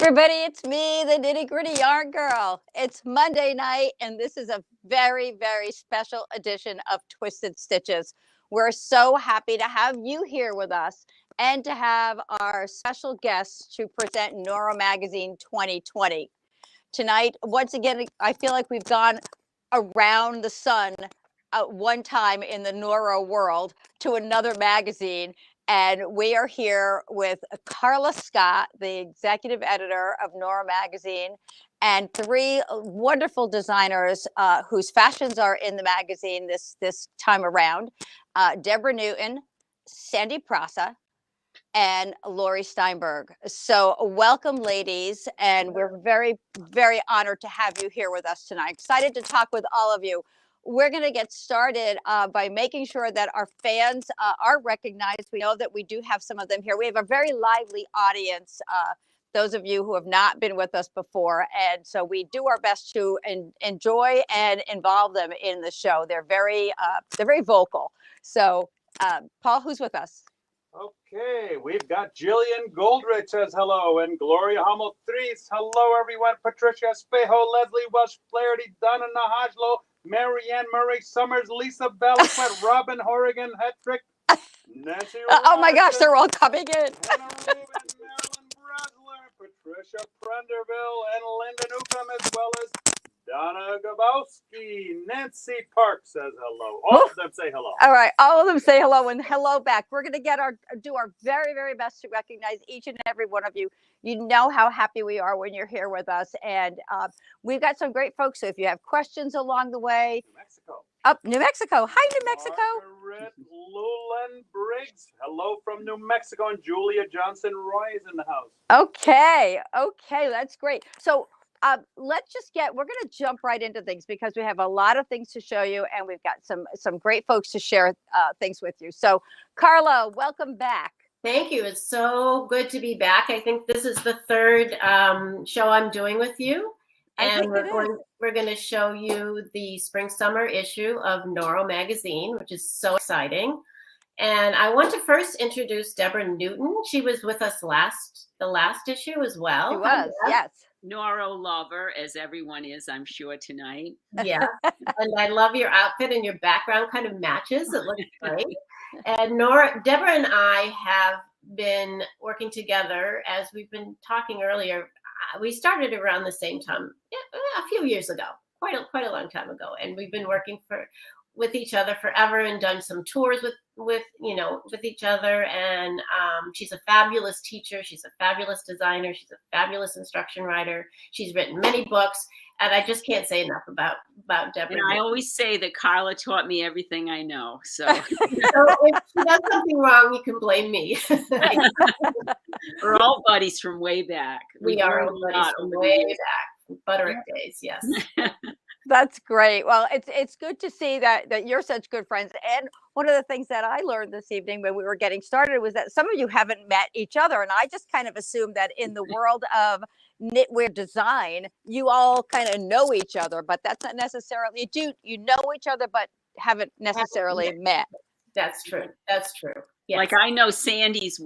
everybody, it's me, the Nitty Gritty Yarn Girl. It's Monday night, and this is a very, very special edition of Twisted Stitches. We're so happy to have you here with us and to have our special guests to present Noro Magazine 2020. Tonight, once again, I feel like we've gone around the sun one time in the Noro world to another magazine. And we are here with Carla Scott, the executive editor of Noro Magazine, and three wonderful designers whose fashions are in the magazine this time around. Debra Newton, Sandy Prasa, and Lori Steinberg. So welcome, ladies. And we're very, very honored to have you here with us tonight. Excited to talk with all of you. We're going to get started by making sure that our fans are recognized. We know that we do have some of them here. We have a very lively audience, those of you who have not been with us before. And so we do our best to enjoy and involve them in the show. They're very vocal. So Paul, who's with us? Okay, we've got Jillian Goldrich says hello, and Gloria Hummel Threes. Hello, everyone. Patricia Espejo, Leslie Welsh, Flaherty, Donna Nahajlo, Marianne Murray Summers, Lisa Valenquet, Robin Horrigan, Hetrick, Nancy. Oh my gosh, they're all coming in. Hannah Rubin, Marilyn Brasler, Patricia Prenderville, and Linda Newcomb, as well as Donna Gabowski. Nancy Park says hello. All of them say hello. All right, all of them say hello and hello back. We're going to do our very, very best to recognize each and every one of you. You know how happy we are when you're here with us, and we've got some great folks. So if you have questions along the way, New Mexico. Up New Mexico. Hi, New Mexico. Margaret Lulan Briggs. Hello from New Mexico, and Julia Johnson Roy is in the house. Okay, that's great. So we're going to jump right into things because we have a lot of things to show you, and we've got some great folks to share things with you. So Carla, welcome back. Thank you. It's so good to be back. I think this is the third show I'm doing with you. And we're going to show you the spring-summer issue of Noro Magazine, which is so exciting. And I want to first introduce Debra Newton. She was with us the last issue as well. She was, yes. Noro lover, as everyone is, I'm sure, tonight. Yeah. And I love your outfit, and your background kind of matches. It looks great. And Debra and I have been working together, as we've been talking earlier. We started around the same time, a few years ago, quite a long time ago, and we've been working with each other forever and done some tours with each other. And she's a fabulous teacher. She's a fabulous designer. She's a fabulous instruction writer. She's written many books, and I just can't say enough about Debra. And I always say that Carla taught me everything I know. So, so if she does something wrong, you can blame me. We're all buddies from way back. We are all buddies from way back. Butterick days, yes. That's great. Well, it's good to see that you're such good friends. And one of the things that I learned this evening when we were getting started was that some of you haven't met each other. And I just kind of assumed that in the world of knitwear design, you all kind of know each other, but that's not necessarily, you know each other, but haven't necessarily met. That's true. That's true. Yes. Like I know Sandy's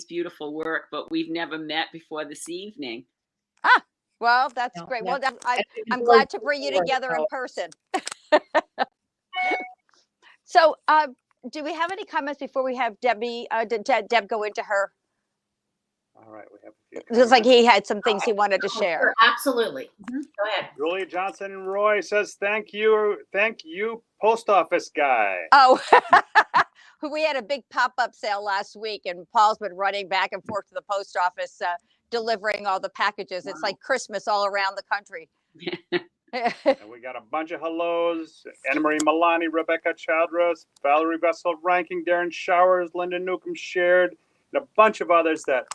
beautiful work, but we've never met before this evening. Ah, well, that's great. Well, I'm glad to bring you together in person. So, do we have any comments before we have Deb go into her? All right, we have a few. It looks like he had some things he wanted to share. Absolutely. Go ahead. Julia Johnson Roy says, thank you, post office guy. Oh, we had a big pop-up sale last week, and Paul's been running back and forth to the post office delivering all the packages. Wow. It's like Christmas all around the country. And we got a bunch of hellos. Anna Marie Milani, Rebecca Childress, Valerie Vessel Ranking, Darren Showers, Linda Newcomb Shared, and a bunch of others that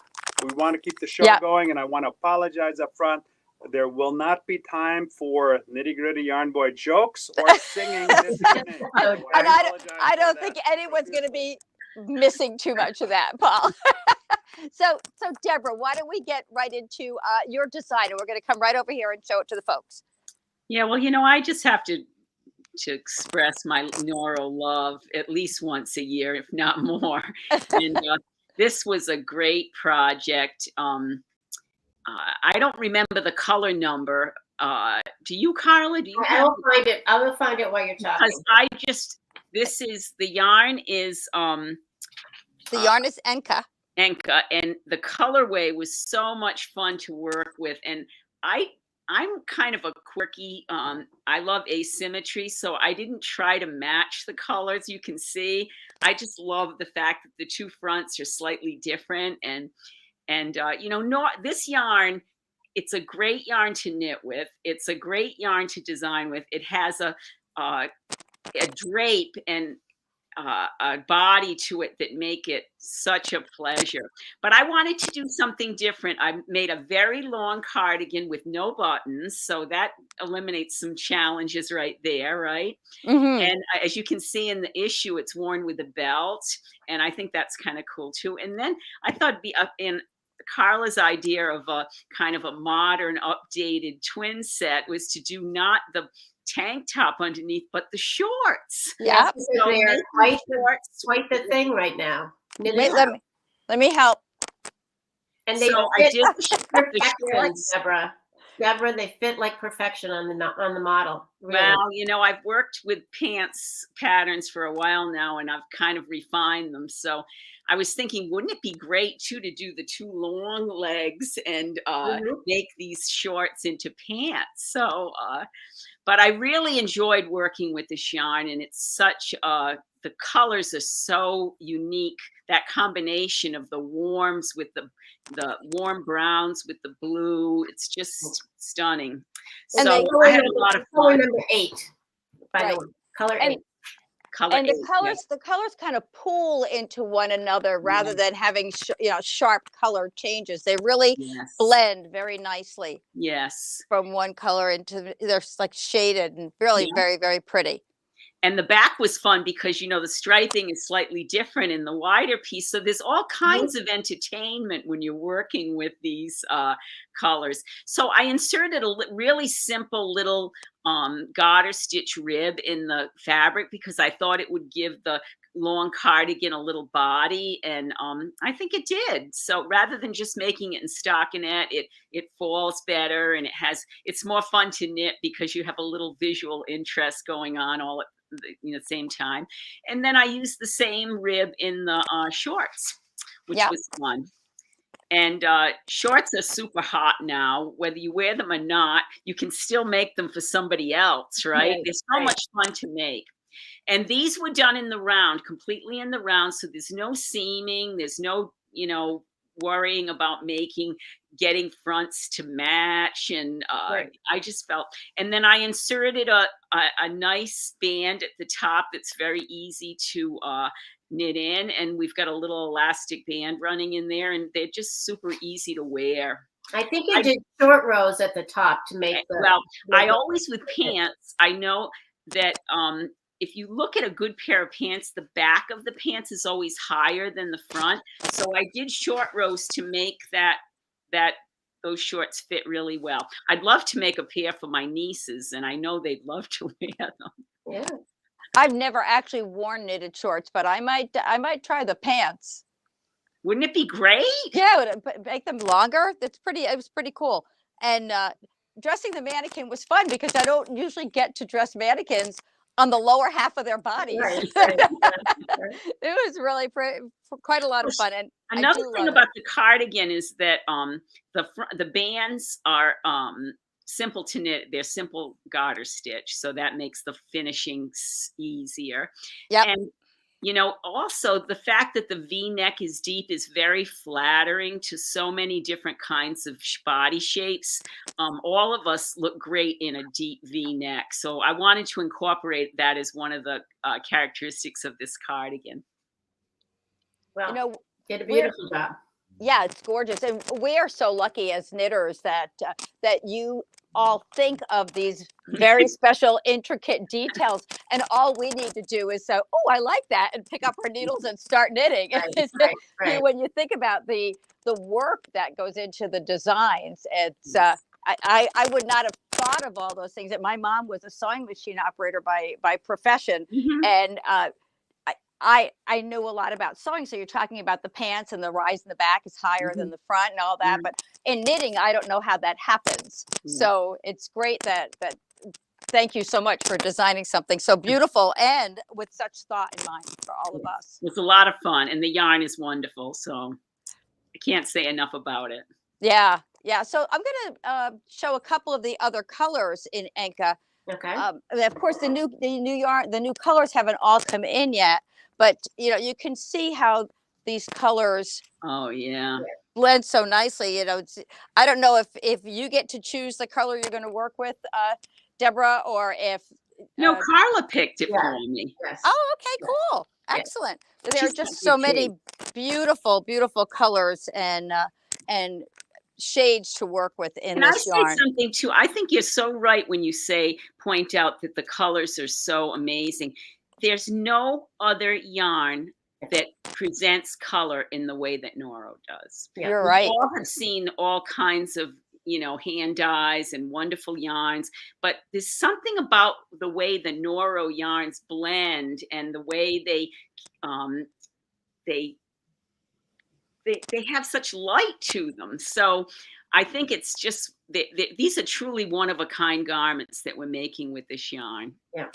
we want to keep the show going. And I want to apologize up front. There will not be time for Nitty Gritty Yarn Boy jokes or singing this evening. And I don't think anyone's going to be missing too much of that, Paul. So Debra, why don't we get right into your design, and we're going to come right over here and show it to the folks. Yeah, well, I just have to express my Noro love at least once a year, if not more. And this was a great project. I don't remember the color number. Do you, Carla? Do you I have? will find it. I will find it while you're talking. Because the yarn is The yarn is Enka. Enka, and the colorway was so much fun to work with. And I'm kind of a quirky, I love asymmetry, so I didn't try to match the colors. You can see, I just love the fact that the two fronts are slightly different. And you know, this yarn, it's a great yarn to knit with. It's a great yarn to design with. It has a drape and a body to it that make it such a pleasure. But I wanted to do something different. I made a very long cardigan with no buttons, so that eliminates some challenges right there, right? Mm-hmm. And as you can see in the issue, it's worn with a belt, and I think that's kind of cool too. And then I thought it'd be up in Carla's idea of a kind of a modern, updated twin set was to do not the tank top underneath, but the shorts. Yeah. So they're quite the thing right now. Wait, let me help. And they So fit I did perfection, shorts. Deborah, they fit like perfection on the model. Really. Well, you know, I've worked with pants patterns for a while now, and I've kind of refined them. So I was thinking, wouldn't it be great too to do the two long legs and make these shorts into pants? So, but I really enjoyed working with this yarn, and it's such the colors are so unique. That combination of the warms with the warm browns with the blue, it's just stunning. And so I had a lot of fun. Color number 8, by the way. Color 8. And the colors kind of pool into one another rather than having sharp color changes. They really blend very nicely. Yes. From one color into, they're like shaded and really very, very pretty. And the back was fun because, you know, the striping is slightly different in the wider piece. So there's all kinds of entertainment when you're working with these colors. So I inserted a really simple little garter stitch rib in the fabric because I thought it would give the long cardigan a little body, and I think it did. So rather than just making it in stockinette, it falls better, and it's more fun to knit because you have a little visual interest going on all at the same time. And then I used the same rib in the shorts, which was fun. And shorts are super hot now. Whether you wear them or not, you can still make them for somebody else, right? They're so much fun to make. And these were done in the round, completely in the round. So there's no seaming. There's no, worrying about getting fronts to match. And I just felt, and then I inserted a nice band at the top that's very easy to knit in. And we've got a little elastic band running in there, and they're just super easy to wear. I think you did short rows at the top to make I always, with pants, I know that if you look at a good pair of pants, the back of the pants is always higher than the front. So I did short rows to make those shorts fit really well. I'd love to make a pair for my nieces, and I know they'd love to wear them. Yeah. I've never actually worn knitted shorts, but I might try the pants. Wouldn't it be great? Yeah, make them longer. It was pretty cool. And dressing the mannequin was fun because I don't usually get to dress mannequins on the lower half of their bodies. Right. It was really quite a lot of fun. And another thing about the cardigan is that the bands are simple to knit. They're simple garter stitch, so that makes the finishing easier. Yeah. And also the fact that the V-neck is deep is very flattering to so many different kinds of body shapes. All of us look great in a deep V-neck. So I wanted to incorporate that as one of the characteristics of this cardigan. Well, did a beautiful job. Yeah, it's gorgeous. And we are so lucky as knitters that you all think of these very special, intricate details, and all we need to do is say, "Oh, I like that," and pick up our needles and start knitting. Right. When you think about the work that goes into the designs, it's I would not have thought of all those things. And my mom was a sewing machine operator by profession, and I knew a lot about sewing. So you're talking about the pants and the rise in the back is higher than the front and all that. But in knitting, I don't know how that happens. So it's great that thank you so much for designing something so beautiful and with such thought in mind for all of us. It's a lot of fun, and the yarn is wonderful. So I can't say enough about it. Yeah. Yeah. So I'm going to show a couple of the other colors in Enka. Okay. Of course, the new colors haven't all come in yet, but you can see how these colors blend so nicely. I don't know if you get to choose the color you're going to work with, Deborah, or if no, Carla picked it for me. Yes. Oh, okay, cool, excellent. There are just so many beautiful colors and shades to work with in this yarn. Can I say something too? I think you're so right when you point out that the colors are so amazing. There's no other yarn that presents color in the way that Noro does. You're right. We all have seen all kinds of hand dyes and wonderful yarns, but there's something about the way the Noro yarns blend and the way they have such light to them. So I think it's just these are truly one-of-a-kind garments that we're making with this yarn. Yeah.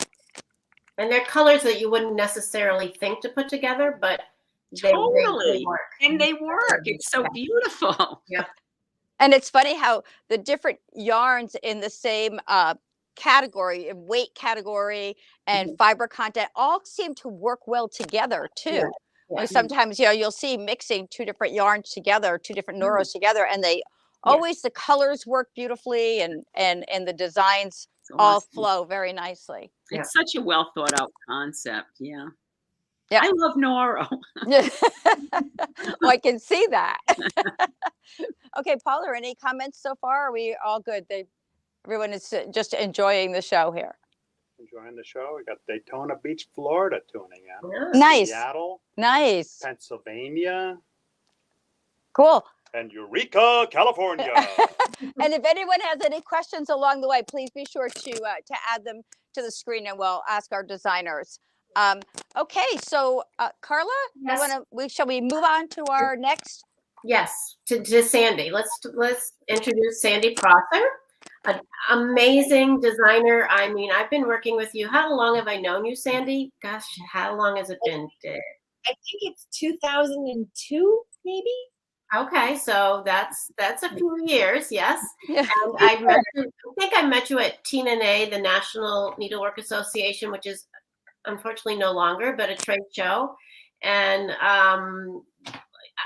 And they're colors that you wouldn't necessarily think to put together, but they work. And they work. It's so beautiful. Yeah. And it's funny how the different yarns in the same category, weight category and fiber content, all seem to work well together too. Yeah. Sometimes you'll see mixing two different yarns together, two different Noros together, and they always the colors work beautifully and the designs all flow very nicely. It's such a well thought out concept. Yeah. I love Noro. I can see that. Okay, Paula, any comments so far? Are we all good? Everyone is just enjoying the show here. Enjoying the show. We got Daytona Beach, Florida tuning in. Yeah. Nice. Seattle. Nice. Pennsylvania. Cool. And Eureka, California. And if anyone has any questions along the way, please be sure to add them to the screen and we'll ask our designers. Okay, so Carla, shall we move on to our next? Yes, to Sandy. Let's introduce Sandy Prother, an amazing designer. I mean, I've been working with you. How long have I known you, Sandy? Gosh, how long has it been? I think it's 2002, maybe. Okay, so that's a few years, yes. Yeah. And I think I met you at TNA, the National Needlework Association, which is unfortunately no longer, but a trade show. And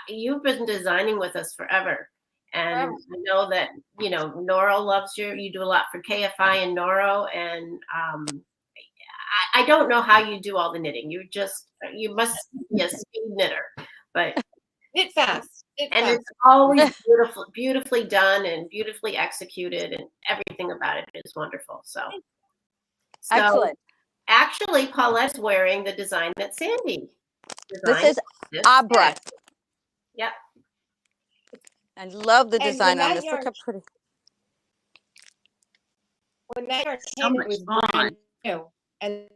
you've been designing with us forever. And I know that, Noro loves you. You do a lot for KFI and Noro. And I don't know how you do all the knitting. You must be a speed knitter, but knit fast. It's always beautifully done and beautifully executed, and everything about it is wonderful. So Excellent. Actually, Paulette's wearing the design that Sandy designed. This is Abra. Yep. I love the design on this. Look how pretty. When that yarn came, it was brand new, and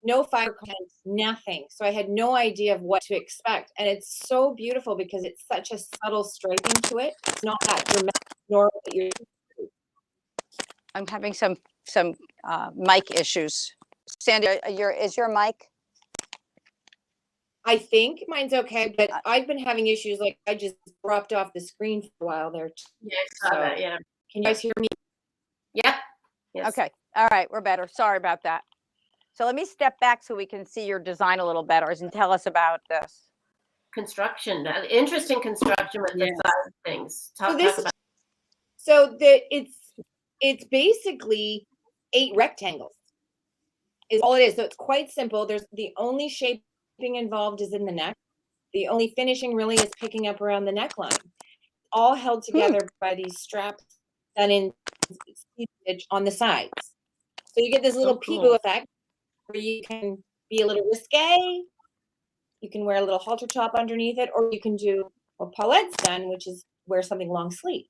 no fiber content, nothing. So I had no idea of what to expect, and it's so beautiful because it's such a subtle striping to it. It's not that dramatic nor that you're. I'm having some mic issues. Sandy, is your mic? I think mine's okay, but I've been having issues. Like I just dropped off the screen for a while there. Yeah, I saw that. Yeah. Can you guys hear me? Yep. Yes. Okay. All right. We're better. Sorry about that. So let me step back so we can see your design a little better and tell us about this. Construction, interesting construction with the side things. It's basically 8 rectangles is all it is. So it's quite simple. There's the only shaping involved is in the neck. The only finishing really is picking up around the neckline. All held together by these straps done in stitch on the sides. So you get this little peekaboo effect where you can be a little risque. You can wear a little halter top underneath it, or you can do what Paulette's done, which is wear something long sleeve.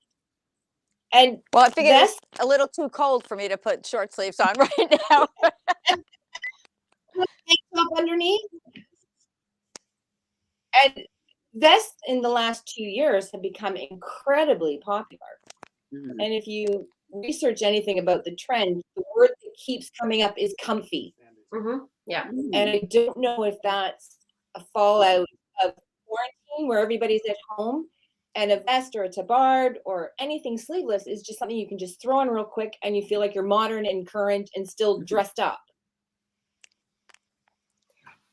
And well, I figured it's a little too cold for me to put short sleeves on right now. Tank top underneath. And vests in the last 2 years have become incredibly popular. Mhm. And if you research anything about the trend, the word that keeps coming up is comfy. Yeah. And I don't know if that's a fallout of quarantine where everybody's at home, and a vest or a tabard or anything sleeveless is just something you can just throw on real quick and you feel like you're modern and current and still dressed up.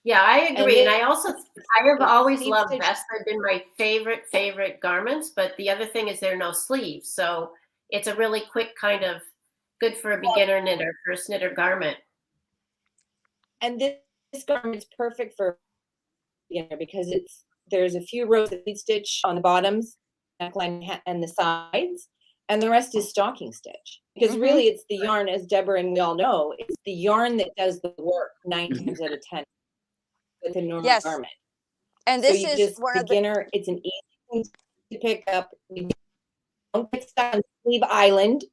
Yeah, I agree. And I have always sleeve loved stitch- vests. They've been my favorite garments. But the other thing is there are no sleeves. So it's a really quick kind of good for a beginner knitter, first knitter garment. And this garment's perfect for beginner because there's a few rows of lead stitch on the bottoms, neckline, and the sides, and the rest is stocking stitch. Because really, it's the yarn, as Deborah and we all know, it's the yarn that does the work 9 times out of 10 with a normal garment. And So this you is just one of the beginner. It's an easy thing to pick up. You don't get stuck on Sleeve Island.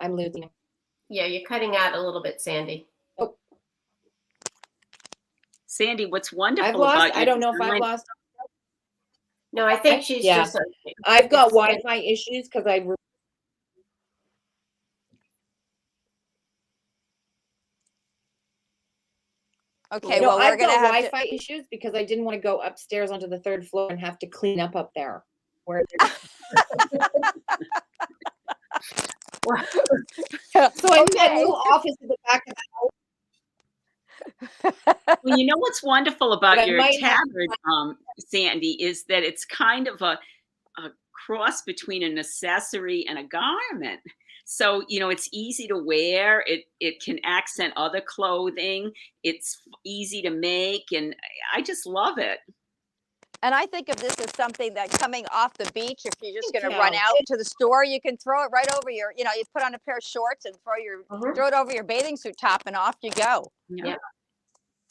I'm losing. Yeah, you're cutting out a little bit, Sandy. Oh, Sandy, what's wonderful I've lost. about I don't know if I've lost. No, I think she's just. I've got Wi-Fi issues because I. Okay, No, well, we're I've gonna got have Wi-Fi issues because I didn't want to go upstairs onto the 3rd floor and have to clean up there. Where so I'm in that little office in the back of the Well, you know what's wonderful about But I your might have- tabard, Sandy, is that it's kind of a cross between an accessory and a garment. So, you know, it's easy to wear. It can accent other clothing. It's easy to make, and I just love it. And I think of this as something that coming off the beach, if you're just going to Yeah. run out to the store, you can throw it right over your, you know, you put on a pair of shorts and throw it over your bathing suit top and off you go. Yeah.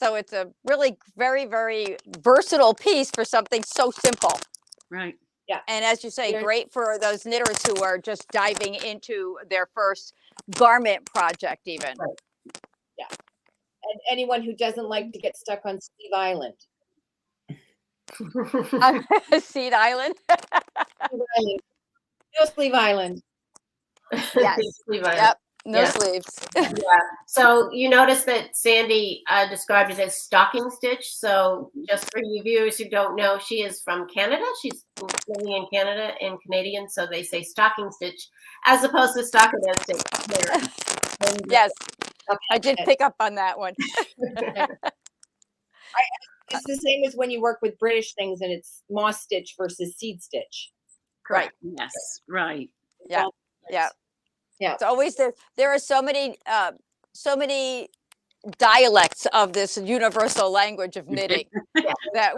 So it's a really very, very versatile piece for something so simple. Right. Yeah. And as you say, great for those knitters who are just diving into their first garment project even. Right. Yeah. And anyone who doesn't like to get stuck on Sleeve Island. Seed Island. No Sleeve Island. Yes. Sleeve Island. Yep. No Yeah. sleeves. Yeah. So you notice that Sandy described it as stocking stitch. So just for you viewers who don't know, she is from Canada. She's living in Canada and Canadian, so they say stocking stitch as opposed to stockinette stitch. Yes. I did pick up on that one. It's the same as when you work with British things and it's moss stitch versus seed stitch. Right. Yes. Right. Yeah. Yeah. Yeah. It's always there are so many dialects of this universal language of knitting that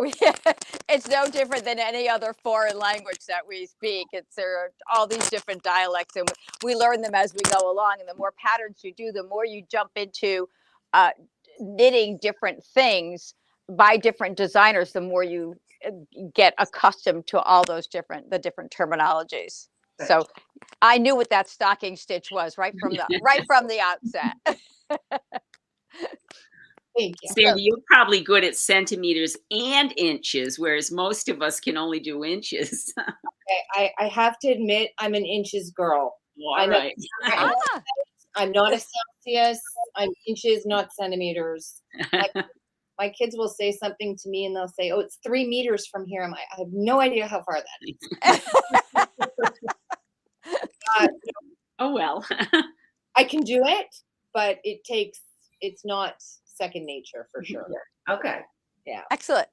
it's no different than any other foreign language that we speak. There are all these different dialects and we learn them as we go along, and the more patterns you do, the more you jump into knitting different things by different designers, the more you get accustomed to all those different terminologies. Right. So I knew what that stocking stitch was right from the outset. Thank you. Sandy, you're probably good at centimeters and inches, whereas most of us can only do inches. Okay, I have to admit I'm an inches girl. All right. I'm not a Celsius. I'm inches, not centimeters. My kids will say something to me and they'll say, "Oh, it's 3 meters from here." I have no idea how far that is. Oh, well. I can do it, but it's not second nature for sure. Okay. Yeah. Excellent.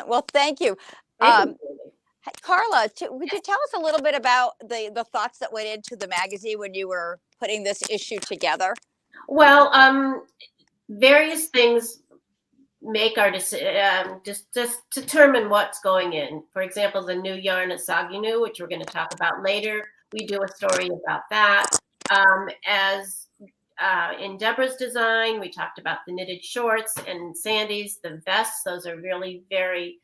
Well, thank you. Thank you. Carla, would you tell us a little bit about the thoughts that went into the magazine when you were putting this issue together? Well, various things make our just determine what's going in. For example, the new yarn at Saginu, which we're going to talk about later. We do a story about that. As in Debra's design, we talked about the knitted shorts, and Sandy's, the vests. Those are really very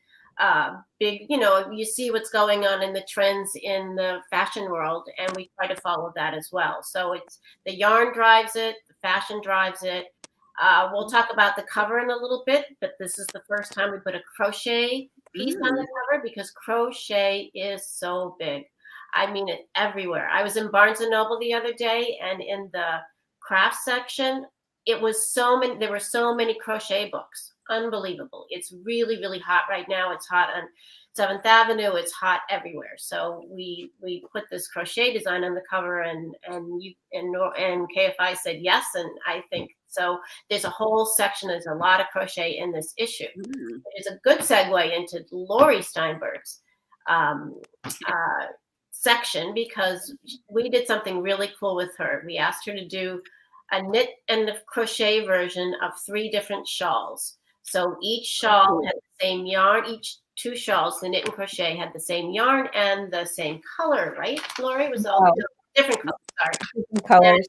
big. You know, you see what's going on in the trends in the fashion world, and we try to follow that as well. So it's the yarn drives it, the fashion drives it. We'll talk about the cover in a little bit, but this is the first time we put a crochet piece on the cover because crochet is so big. I mean it everywhere. I was in Barnes & Noble the other day, and in the craft section, it was so many. There were so many crochet books. Unbelievable. It's really, really hot right now. It's hot on 7th Avenue. It's hot everywhere. So we put this crochet design on the cover, and KFI said yes, and I think so. There's a whole section. There's a lot of crochet in this issue. It's a good segue into Lori Steinberg's section, because we did something really cool with her. We asked her to do a knit and a crochet version of 3 different shawls. So each shawl had the same yarn. Each 2 shawls, the knit and crochet, had the same yarn and the same color, right, Lori? It was all different colors. Sorry. Different colors.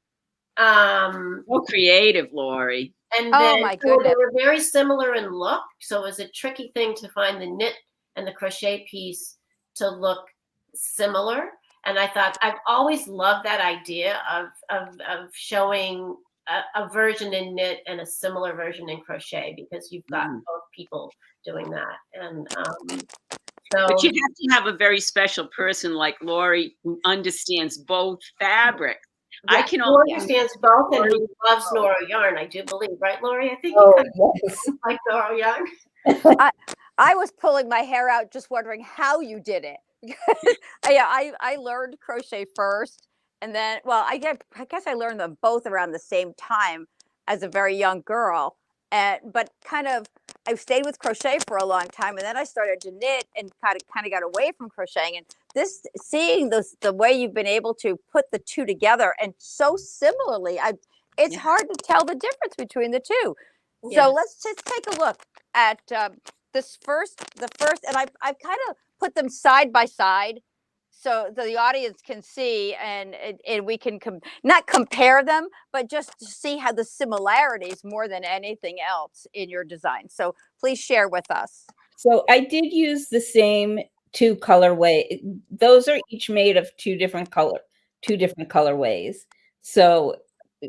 So creative, Lori. And Oh, then my so they goodness. were very similar in look. So it was a tricky thing to find the knit and the crochet piece to look similar. And I thought, I've always loved that idea of showing a version in knit and a similar version in crochet, because you've got both people doing that. And so, But you have to have a very special person like Lori who understands both fabrics. yeah, I can who only understands both and who loves Noro yarn, I do believe, right, Lori? I think Oh, you kind of yes. like Noro yarn. I was pulling my hair out just wondering how you did it. I learned crochet first, and then, well, I guess I learned them both around the same time as a very young girl. But kind of, I stayed with crochet for a long time, and then I started to knit and kind of got away from crocheting. And seeing the way you've been able to put the two together, and so similarly, it's hard to tell the difference between the two. Yeah. So let's just take a look at the first, and I've kind of put them side by side so the audience can see, and we can not compare them, but just to see how the similarities more than anything else in your design. So please share with us. So I did use the same 2 colorway. Those are each made of 2 different colorways. So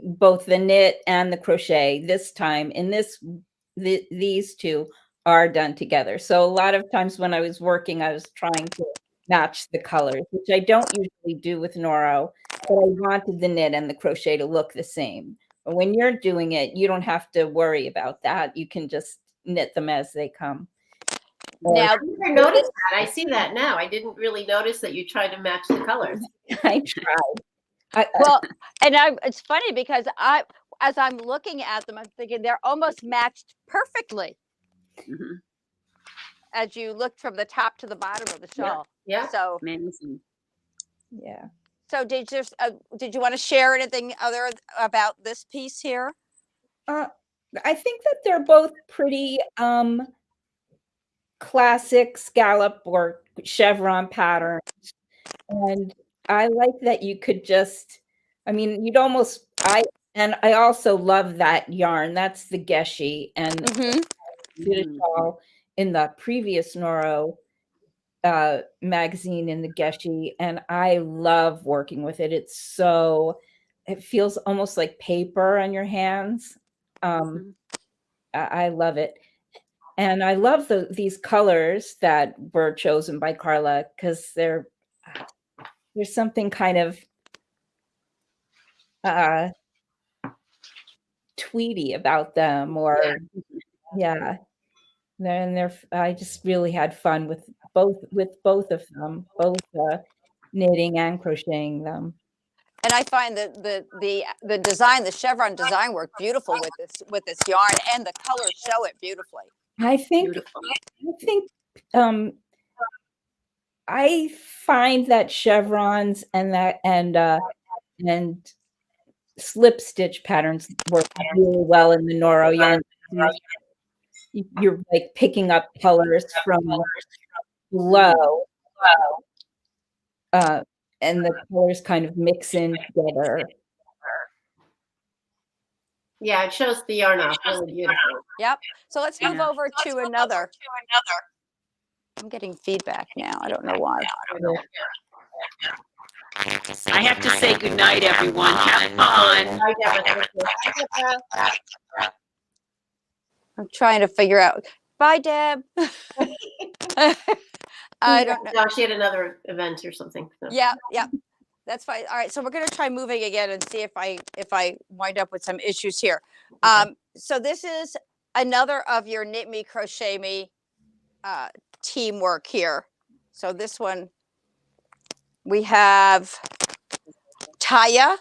both the knit and the crochet this time in these 2 are done together. So a lot of times when I was working, I was trying to match the colors, which I don't usually do with Noro, but I wanted the knit and the crochet to look the same. But when you're doing it, you don't have to worry about that. You can just knit them as they come. Now, I never noticed that. I see that now. I didn't really notice that you tried to match the colors. I tried. well, and it's funny because as I'm looking at them, I'm thinking they're almost matched perfectly. As you look from the top to the bottom of the shawl. Yeah. So amazing. Yeah. So did you want to share anything other about this piece here? I think that they're both pretty classic scallop or chevron patterns. And I like that you could just, I mean, you'd almost, I also love that yarn. That's the Geshe, and did it all in the previous Noro magazine in the Geshe, and I love working with it. It feels almost like paper on your hands. I love it. And I love these colors that were chosen by Carla, because there's something kind of tweedy about them, or I just really had fun with both of them, both knitting and crocheting them. And I find that the design, the chevron design, worked beautiful with this yarn, and the colors show it beautifully. I think I find that chevrons and slip stitch patterns work really well in the Noro yarn. You're like picking up colors from below, and the colors kind of mix in together. Yeah, it shows the yarn off really beautiful. Yep. So let's move over to another. I'm getting feedback now. I don't know why. I have to say good night, everyone. Have fun. Bye, Debra. Thank you. I'm trying to figure out. Bye, Deb. I don't know. No, she had another event or something. So. Yeah, yeah. That's fine. All right, so we're gonna try moving again and see if I wind up with some issues here. So this is another of your Knit Me, Crochet Me teamwork here. So this one we have Taya,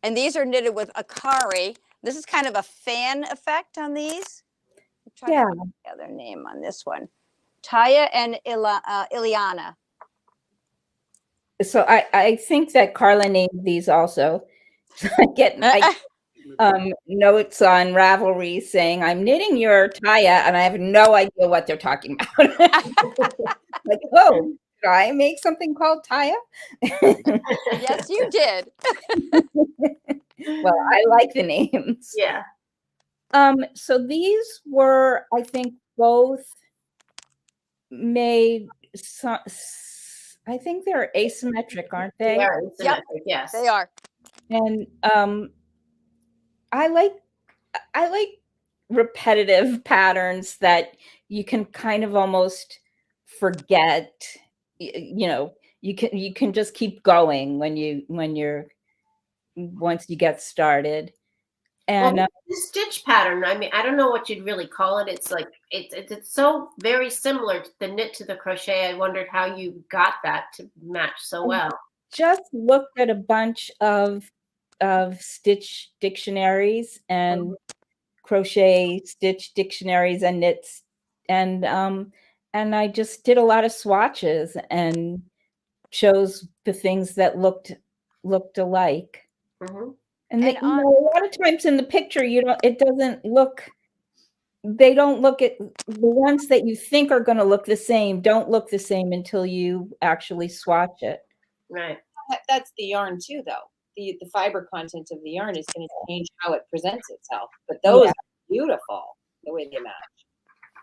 and these are knitted with Akari. This is kind of a fan effect on these. I'm trying to put the other name on this one. Taya and Ileana. So I think that Carla named these also. I get notes on Ravelry saying I'm knitting your Taya, and I have no idea what they're talking about. Like, oh, did I make something called Taya? Yes, you did. Well, I like the names. Yeah. So these were, I think, both made. I think they're asymmetric, aren't they? They are asymmetric, Yep. yes. They are. And I like repetitive patterns that you can kind of almost forget. You know, you can just keep going once you get started. And well, the stitch pattern, I mean, I don't know what you'd really call it. It's like it's so very similar to the knit to the crochet. I wondered how you got that to match so well. Just looked at a bunch of stitch dictionaries and crochet stitch dictionaries and knits, and I just did a lot of swatches and chose the things that looked alike. Mm-hmm. And a lot of times in the picture, they don't look at the ones that you think are going to look the same, don't look the same until you actually swatch it. Right. That's the yarn too, though. The fiber content of the yarn is going to change how it presents itself. But those are beautiful, the way they match.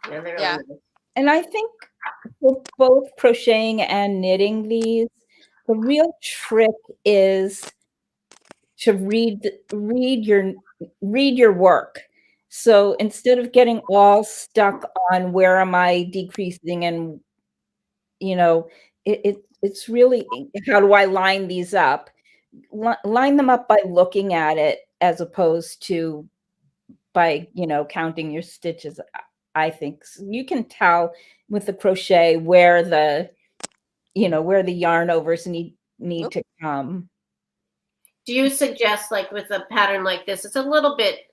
Yeah, they're Yeah. really And I think with both crocheting and knitting these, the real trick is to read your work. So instead of getting all stuck on where am I decreasing, and it's really how do I line these up? Line them up by looking at it as opposed to by counting your stitches. I think you can tell with the crochet where the yarn overs need to come. Do you suggest, like with a pattern like this, it's a little bit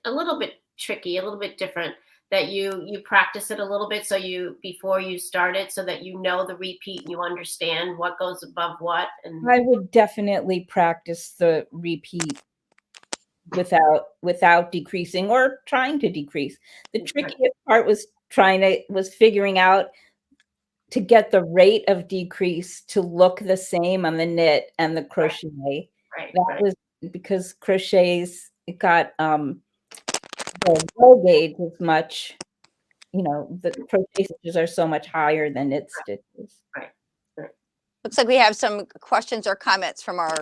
tricky, a little bit different, that you practice it a little bit before you start it, so that you know the repeat and you understand what goes above what? And I would definitely practice the repeat without decreasing or trying to decrease. The trickiest part was figuring out to get the rate of decrease to look the same on the knit and the crochet. That was because crochets, it got the row gauge is much, the crochet stitches are so much higher than knit stitches. Right. Looks like we have some questions or comments from our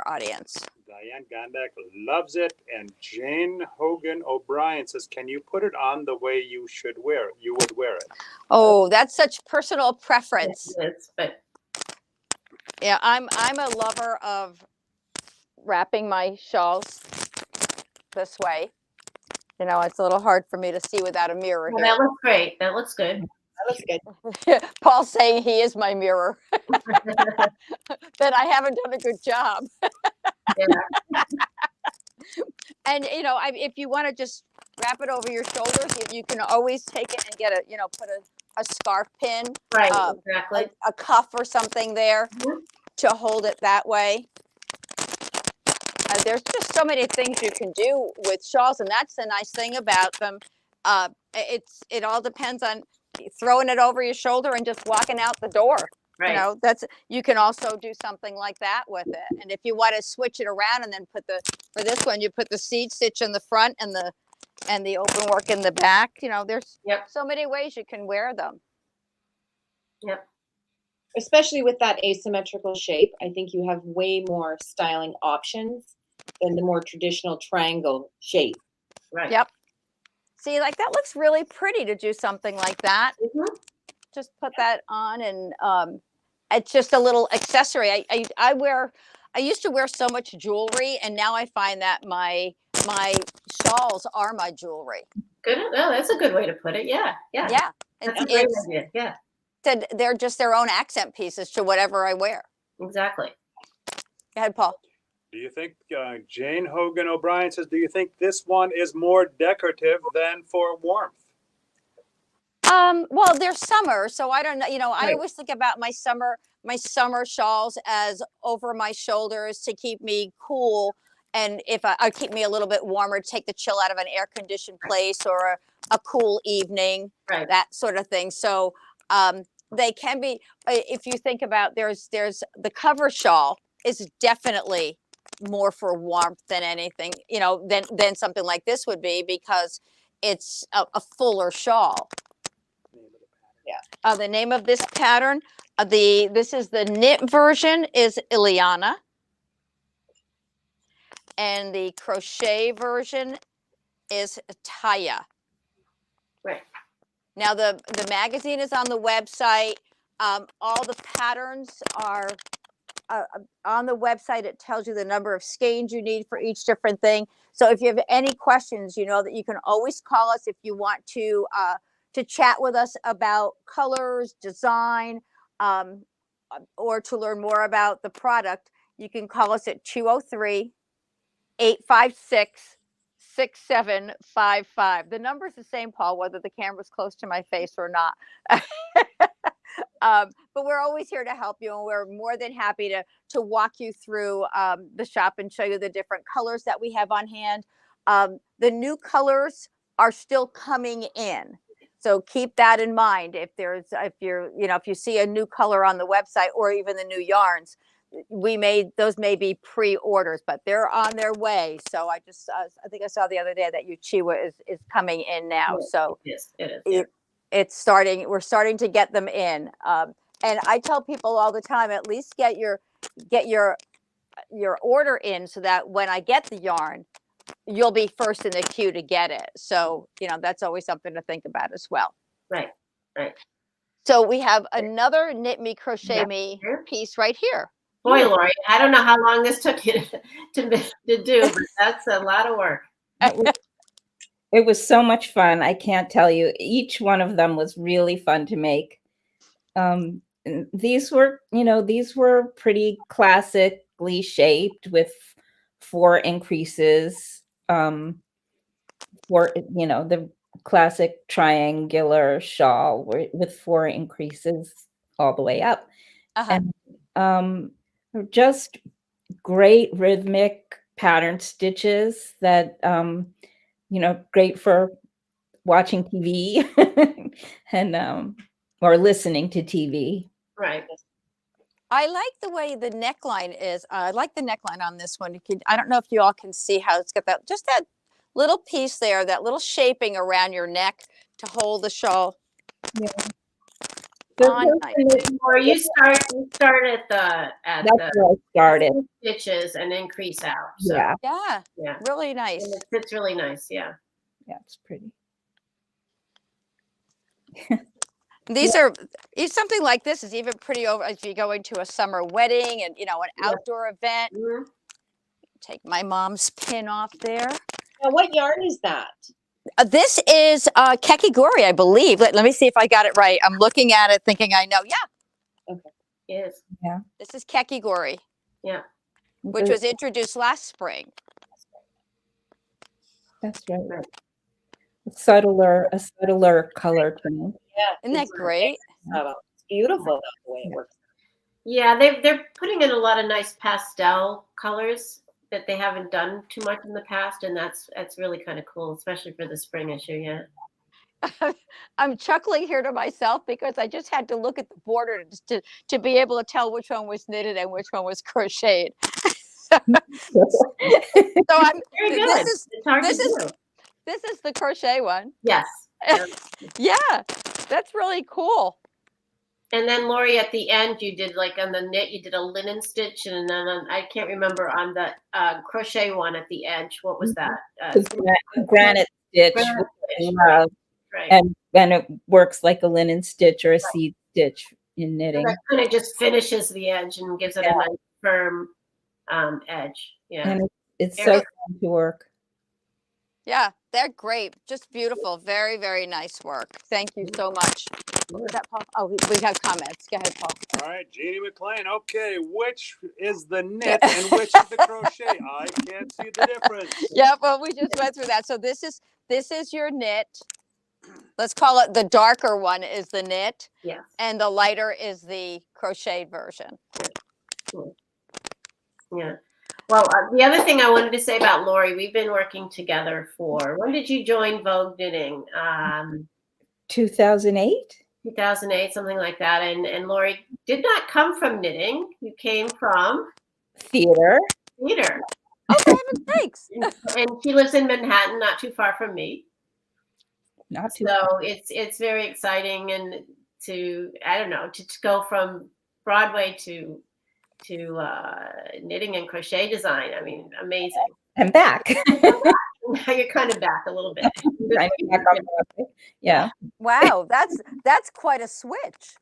audience. Diane Gondak loves it, and Jane Hogan O'Brien says, "Can you put it on the way you would wear it?" Oh, that's such personal preference. Yes, but yeah, I'm a lover of wrapping my shawls this way. It's a little hard for me to see without a mirror here. That looks great. That looks good. That looks good. Paul's saying he is my mirror. That I haven't done a good job. Yeah. And if you want to just wrap it over your shoulders, you can always take it and get put a scarf pin, Right, exactly. a cuff or something there to hold it that way. There's just so many things you can do with shawls, and that's the nice thing about them. It all depends on throwing it over your shoulder and just walking out the door. Right. You can also do something like that with it. And if you want to switch it around and then for this one, you put the seed stitch in the front and the open work in the back. There's so many ways you can wear them. Yep. especially with that asymmetrical shape, I think you have way more styling options than the more traditional triangle shape. Right. Yep. See, like that looks really pretty to do something like that. Mhm. Just put that on, and it's just a little accessory. I used to wear so much jewelry, and now I find that my shawls are my jewelry. Good. Oh, that's a good way to put it. Yeah. Yeah. Yeah, That's a great idea. Yeah. they're just their own accent pieces to whatever I wear. Exactly. Go ahead, Paul. Do you think, Jane Hogan O'Brien says, do you think this one is more decorative than for warmth? Well, they're summer, so I don't know. You know, I Right. always think about my summer shawls as over my shoulders to keep me cool, and if I keep me a little bit warmer, take the chill out of an air conditioned place or a cool evening, Right. that sort of thing. So they can be. If you think about, there's the cover shawl is definitely more for warmth than anything, you know, than something like this would be, because it's a fuller shawl. The name of this pattern, this is the knit version is Ileana, and the crochet version is Taya. Right. Now the magazine is on the website. All the patterns are on the website. It tells you the number of skeins you need for each different thing. So if you have any questions, you know that you can always call us if you want to chat with us about colors, design, or to learn more about the product. You can call us at 203-856-6755. The number's the same, Paul, whether the camera's close to my face or not. But we're always here to help you, and we're more than happy to walk you through the shop and show you the different colors that we have on hand. The new colors are still coming in, so keep that in mind. If you see a new color on the website or even the new yarns, those may be pre-orders, but they're on their way. So I think I saw the other day that Uchiwa is coming in now. Yes, So it is. Yeah. it's starting. We're starting to get them in, and I tell people all the time, at least get your order in, so that when I get the yarn, you'll be first in the queue to get it. So that's always something to think about as well. Right. So we have another Knit Me Crochet Me piece right here. Boy, Lori, I don't know how long this took you to do, but that's a lot of work. It was so much fun. I can't tell you. Each one of them was really fun to make. These were pretty classically shaped with 4 increases, for the classic triangular shawl with 4 increases all the way up. And just great rhythmic pattern stitches that great for watching TV and or listening to TV. Right. I like the way the neckline is. I like the neckline on this one. I don't know if you all can see how it's got that little piece there, that little shaping around your neck to hold the shawl. Yeah. Or you start at the where I started. stitches and increase out. So, Yeah. Really nice. And it fits really nice. Yeah. Yeah, it's pretty. These are something like this is even pretty over if you're going to a summer wedding and an outdoor event. Mm-hmm. Take my mom's pin off there. Now, what yarn is that? This is Kekigori, I believe. Let me see if I got it right. I'm looking at it thinking I know. Yeah. Okay. Yes. Yeah. This is Kekigori. Yeah. Which was introduced last spring. That's right. A subtler color tone. Yeah. Isn't that great? It's beautiful the way it works. Yeah, they're putting in a lot of nice pastel colors that they haven't done too much in the past, and that's really kind of cool, especially for the spring issue. Yeah. I'm chuckling here to myself because I just had to look at the border to be able to tell which one was knitted and which one was crocheted. So I'm very good. This is the crochet one. Yes. Yeah, that's really cool. And then Lori, at the end, you did like on the knit, you did a linen stitch, and then I can't remember on the crochet one at the edge. What was that? Granite stitch, Granite which I stitch, love. right. And it works like a linen stitch or a seed stitch in So knitting. that kind of just finishes the edge and gives it a nice firm edge. Yeah. And it's Very- so fun to work. Yeah, they're great. Just beautiful. Very, very nice work. Thank you so much. Was that Paul? Oh, we have comments. Go ahead, Paul. All right, Jeannie McLean. Okay, which is the knit and which is the crochet? I can't see the difference. Yeah, well, we just went through that. So this is your knit. Let's call it the darker one is the knit. Yes. And the lighter is the crocheted version. Yeah. Well, the other thing I wanted to say about Lori, we've been working together for, when did you join Vogue Knitting? 2008? 2008, something like that. And Lori did not come from knitting. You came from Theater. theater. Oh, for heaven's sakes. And she lives in Manhattan, not too far from me. Not too So it's very exciting, and to go from Broadway to knitting and crochet design. I mean, amazing. I'm back. Now you're kind of back a little bit. Back on Broadway. Yeah. Wow, that's quite a switch.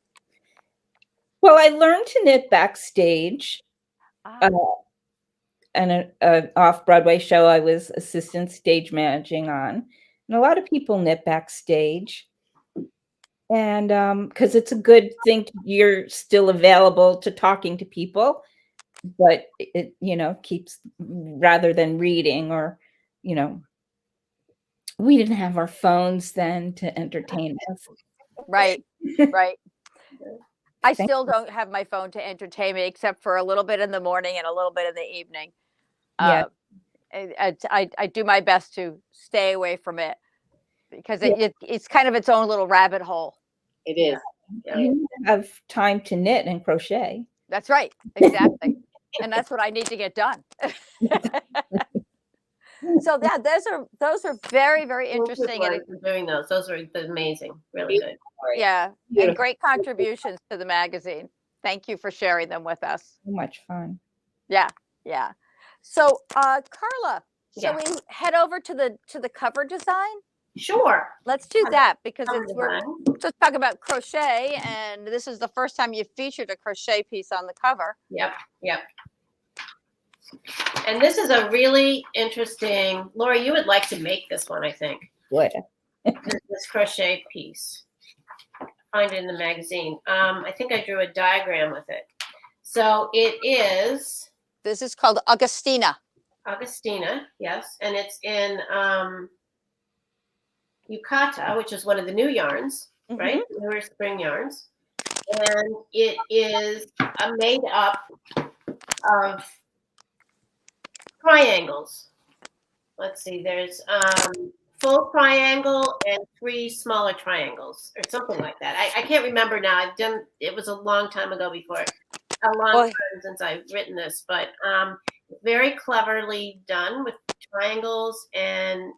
Well, I learned to knit backstage. Ah. And an off-Broadway show I was assistant stage managing on. And a lot of people knit backstage. And because it's a good thing, you're still available to talking to people, but it, keeps, rather than reading or, we didn't have our phones then to entertain us. Right. I still don't have my phone to entertain me, except for a little bit in the morning and a little bit in the evening. Yeah. I do my best to stay away from it because it's kind of its own little rabbit hole. It is. You need to have time to knit and crochet. That's right. Exactly. And that's what I need to get done. So yeah, those are very, very interesting. And doing those are amazing. Really good. Yeah. And great contributions to the magazine. Thank you for sharing them with us. So much fun. Yeah. So Carla, shall Yeah. we head over to the cover design? Sure. Let's do that because Cover we're design. just talking about crochet, and this is the first time you've featured a crochet piece on the cover. Yep. And this is a really interesting, Lori, you would like to make this one, I think. Good. This crochet piece. Find it in the magazine. I think I drew a diagram with it. So it is This is called Augustina. Augustina, yes, and it's in Yukata, which is one of the new yarns, right? Newer spring yarns, and it is made up of triangles. Let's see, there's full triangle and 3 smaller triangles, or something like that. I can't remember now. It was a long time ago time since I've written this, but very cleverly done with triangles, and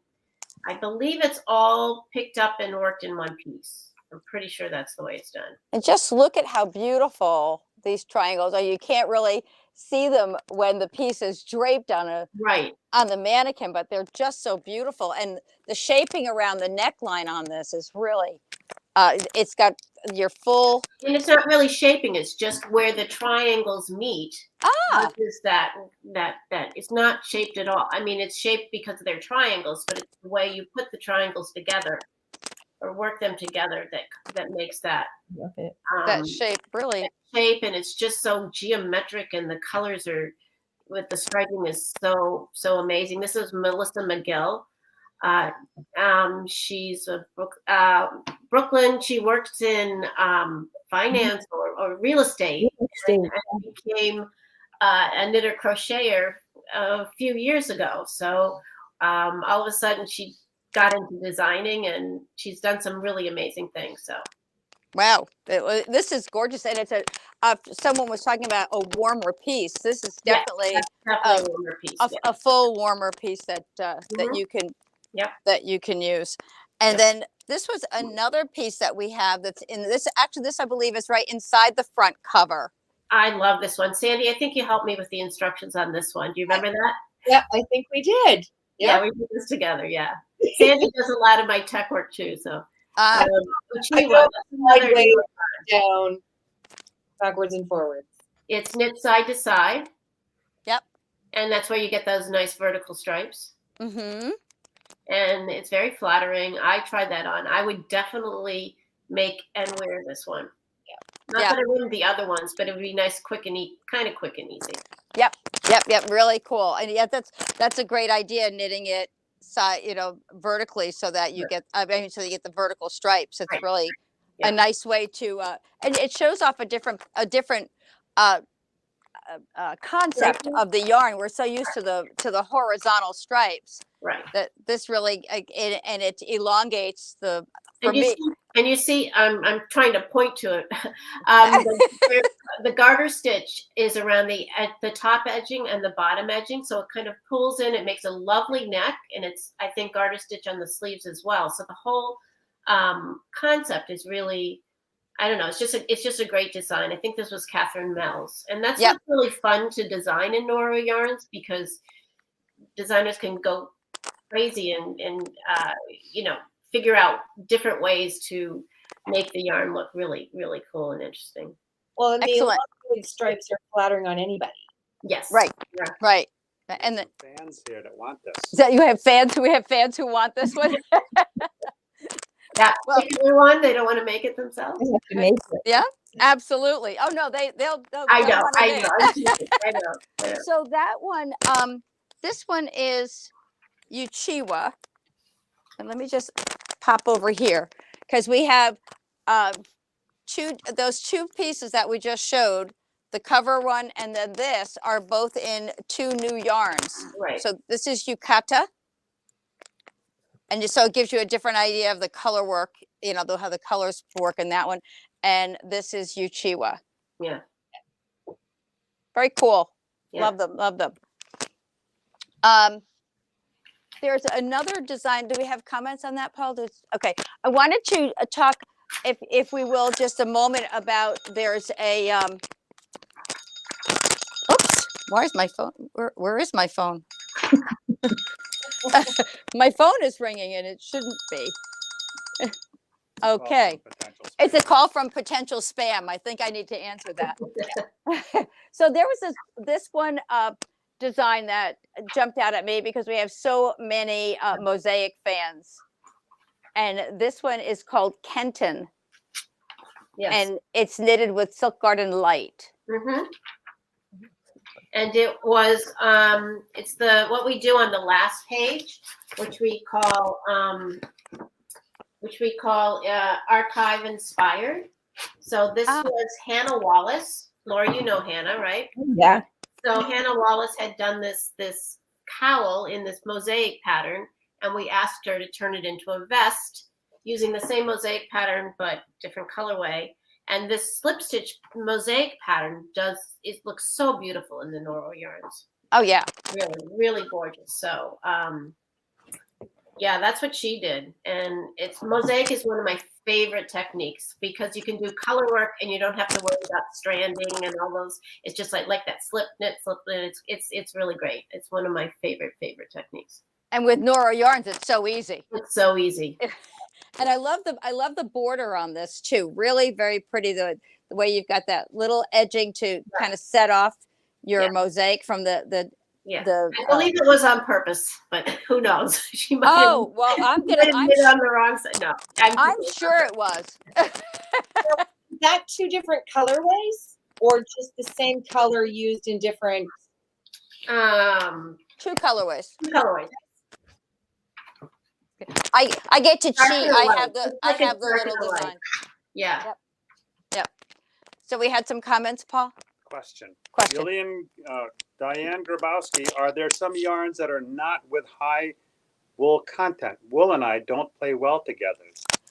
I believe it's all picked up and worked in one piece. I'm pretty sure that's the way it's done. And just look at how beautiful these triangles are. You can't really see them when the piece is draped on the mannequin, but they're just so beautiful. And the shaping around the neckline on this is really, it's got your full. And it's not really shaping, it's just where the triangles meet. Is that it's not shaped at all. I mean, it's shaped because they're triangles, but it's the way you put the triangles together or work them together that makes that. Love it. That shape, really. Shape, and it's just so geometric, and the colors are with the striping is so amazing. This is Melissa Mcgill. She's a Brooklyn. She works in finance or real estate, and became a knitter crocheter a few years ago. So all of a sudden she got into designing, and she's done some really amazing things. So. Wow, this is gorgeous, and it's someone was talking about a warmer piece. This is definitely, definitely a warmer piece. A full warmer piece that you can Yep. that you can use. And then this was another piece that we have that's in this. Actually, this I believe is right inside the front cover. I love this one. Sandy, I think you helped me with the instructions on this one. Do you remember that? Yeah, I think we did. Yeah, we did this together. Yeah. Sandy does a lot of my tech work too. So, Uchiwa, sideways, down, backwards and forwards. It's knit side to side. Yep. And that's where you get those nice vertical stripes. Mm-hmm. And it's very flattering. I tried that on. I would definitely make and wear this one. Not that I wouldn't the other ones, but it would be nice, quick and easy, kind of quick and easy. Yep. Really cool. And yeah, that's a great idea, knitting it side, vertically, so that you get. So you get the vertical stripes. It's really a nice way to, and it shows off a different concept of the yarn. We're so used to the horizontal stripes. Right. That this really it elongates the. And you see, I'm trying to point to it. The garter stitch is around at the top edging and the bottom edging, so it kind of pulls in. It makes a lovely neck, and it's, I think, garter stitch on the sleeves as well. So the whole concept is really, I don't know. It's just a great design. I think this was Catherine Mel's, and that's what's really fun to design in Noro yarns, because designers can go crazy and figure out different ways to make the yarn look really, really cool and interesting. Well, and the elongated stripes are flattering on anybody. Yes. Right. Yeah. Right. And the fans here that want this. So you have fans. We have fans who want this one. Yeah. Well, one, they don't want to make it themselves. Yeah, absolutely. Oh no, they'll I know. So that one, this one is Uchiwa. And let me just pop over here, because we have those two pieces that we just showed, the cover one and then this, are both in 2 new yarns. Right. So this is Yukata. And so it gives you a different idea of the color work, how the colors work in that one. And this is Uchiwa. Yeah. Very cool. Yeah. Love them. There's another design. Do we have comments on that, Paul? Okay. I wanted to talk, if we will, just a moment about, there's a, oops, why is my phone? Where is my phone? My phone is ringing and it shouldn't be. Okay. It's a call from potential spam. I think I need to answer that. So there was this one design that jumped out at me, because we have so many mosaic fans. And this one is called Kenton. Yes. And it's knitted with Silk Garden Light. Mm-hmm. And it was, it's what we do on the last page, which we call Archive Inspired. So this was Hannah Wallace. Laura, you know Hannah, right? Yeah. So Hannah Wallace had done this cowl in this mosaic pattern, and we asked her to turn it into a vest using the same mosaic pattern but different colorway. And this slip stitch mosaic pattern looks so beautiful in the Noro yarns. Oh yeah, really, really gorgeous. So yeah, that's what she did. And mosaic is one of my favorite techniques, because you can do color work and you don't have to worry about stranding and all those. It's just like that slip knit. It's really great. It's one of my favorite techniques. And with Noro yarns, it's so easy. It's so easy. And I love the border on this too. Really very pretty. The way you've got that little edging to kind of set off your mosaic from the. Yeah, I believe it was on purpose, but who knows? She might well, I'm it on the wrong side. No, I'm sure it was. Is that 2 different colorways, or just the same color used in different? 2 colorways. 2 colorways. I get to cheat. I have the little design. Yeah. Yep. So we had some comments, Paul. Question. Diane Grabowski, are there some yarns that are not with high wool content? Wool and I don't play well together.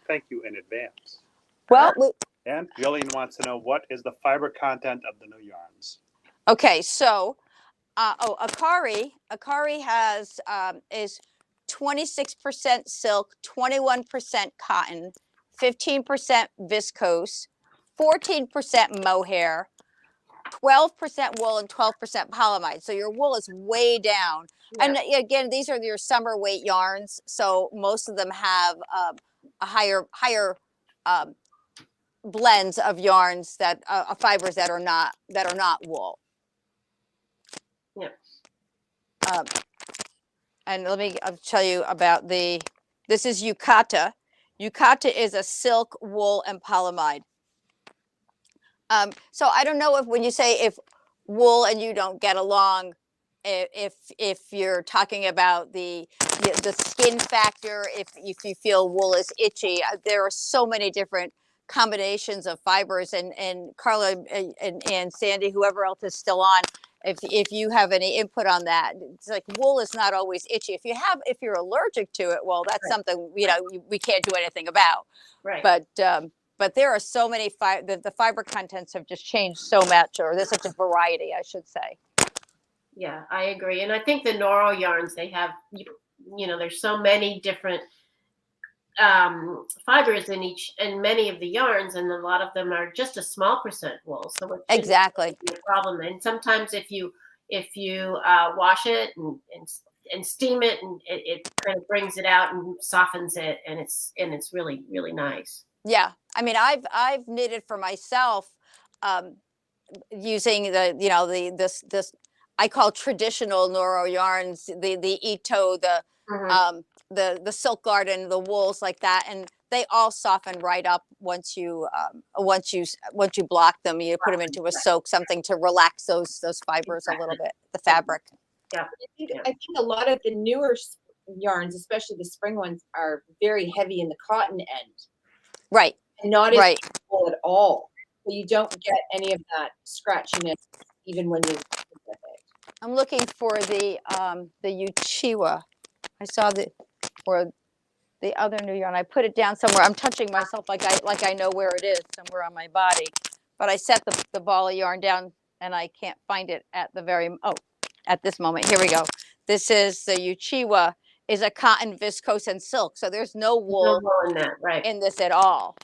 Thank you in advance. Well, and Jillian wants to know, what is the fiber content of the new yarns? Okay, so Akari has is 26% silk, 21% cotton, 15% viscose, 14% mohair, 12% wool, and 12% polyamide. So your wool is way down. Yeah. And again, these are your summer weight yarns. So most of them have a higher blends of yarns that fibers that are not wool. Yeah. And let me tell you about this is yukata. Yukata is a silk, wool, and polyamide. So I don't know if when you say if wool and you don't get along, if you're talking about the skin factor, if you feel wool is itchy, there are so many different combinations of fibers, and Carla and Sandy, whoever else is still on, if you have any input on that, it's like wool is not always itchy. If you're allergic to it, well, that's something we can't do anything about. Right. But there are so many the fiber contents have just changed so much, or there's such a variety, I should say. Yeah, I agree. And I think the Noro yarns, they have, there's so many different fibers in many of the yarns, and a lot of them are just a small percent wool. So it's exactly a problem. And sometimes if you wash it and steam it, and it kind of brings it out and softens it, and it's really, really nice. Yeah, I mean, I've knitted for myself using this I call traditional Noro yarns, the Ito, the Silk Garden, the wools like that, and they all soften right up once you block them. You put them into a soak, something to relax those fibers a little bit, the fabric. Yeah, I think a lot of the newer yarns, especially the spring ones, are very heavy in the cotton end. Right. And not as full at all. So you don't get any of that scratchiness even when you with it. I'm looking for the Uchiwa. I saw the other new yarn. I put it down somewhere. I'm touching myself like I know where it is, somewhere on my body. But I set the ball of yarn down and I can't find it at this moment. Here we go. This is the Uchiwa, is a cotton, viscose, and silk. So there's no wool in that, right? In this at all.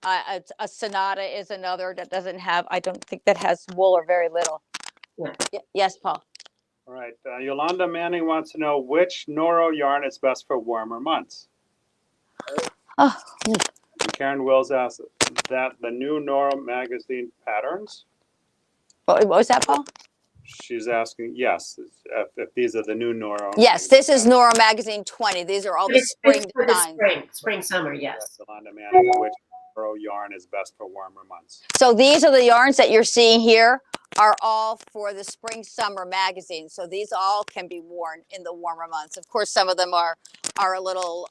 A Sonata is another that doesn't have, I don't think that has wool or very little. Yeah. Yes, Paul. All right. Yolanda Manning wants to know which Noro yarn is best for warmer months. Oh. And Karen Wills asks that the new Noro magazine patterns. What was that, Paul? She's asking, yes, if these are the new Noro. Yes, this is Noro Magazine 20. These are all the spring designs. Spring, summer, yes. Yolanda Manning, which Noro yarn is best for warmer months? So these are the yarns that you're seeing here are all for the spring summer magazine. So these all can be worn in the warmer months. Of course, some of them are a little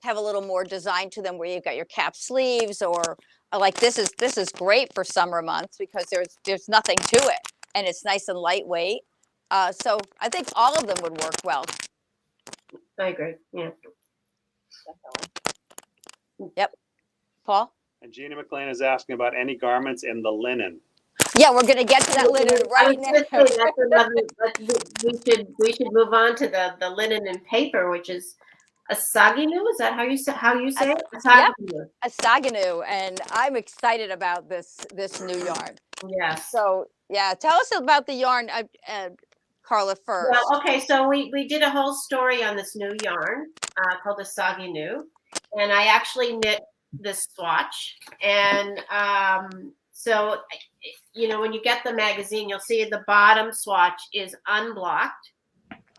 have a little more design to them, where you've got your cap sleeves, or like this is great for summer months because there's nothing to it and it's nice and lightweight. So I think all of them would work well. I agree. Yeah. Yep. Paul? And Gina McLean is asking about any garments in the linen. Yeah, we're going to get to that linen right now. We should move on to the linen and paper, which is a saginu. Is that how you say it? A saginu, and I'm excited about this new yarn. Yes. So yeah, tell us about the yarn, Carla, first. Well, okay, so we did a whole story on this new yarn called the saginu, and I actually knit this swatch, and so when you get the magazine, you'll see the bottom swatch is unblocked.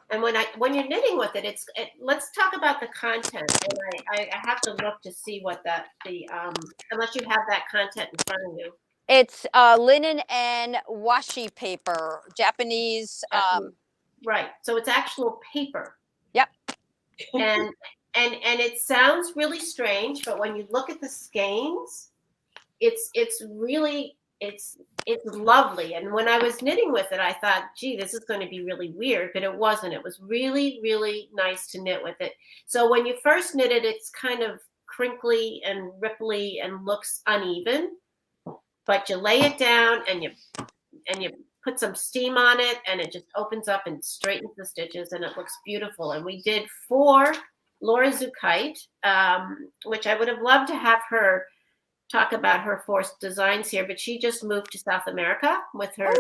And when you're knitting with it, let's talk about the content. And I have to look to see what unless you have that content in front of you. It's linen and washi paper, Japanese. Right. So it's actual paper. Yep. And it sounds really strange, but when you look at the skeins, it's really lovely. And when I was knitting with it, I thought, gee, this is going to be really weird, but it wasn't. It was really, really nice to knit with it. So when you first knit it, it's kind of crinkly and ripply and looks uneven, but you lay it down and you put some steam on it, and it just opens up and straightens the stitches, and it looks beautiful. And we did 4 Laura Zucite, which I would have loved to have her talk about her 4 designs here, but she just moved to South America with her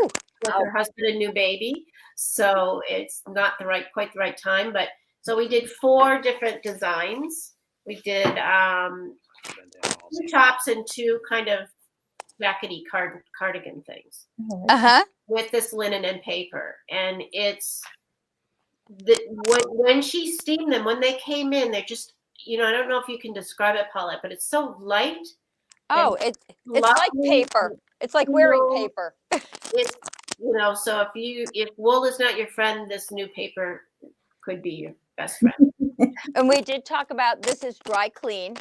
her husband and new baby, so it's not quite the right time. But so we did 4 different designs. We did 2 tops and 2 kind of jackety cardigan things with this linen and paper. And it's when she steamed them, when they came in, they're just, I don't know if you can describe it, Paulette, but it's so light. Oh, it's like paper. It's like wearing paper. It's, so if wool is not your friend, this new paper could be your best friend. And we did talk about this is dry clean.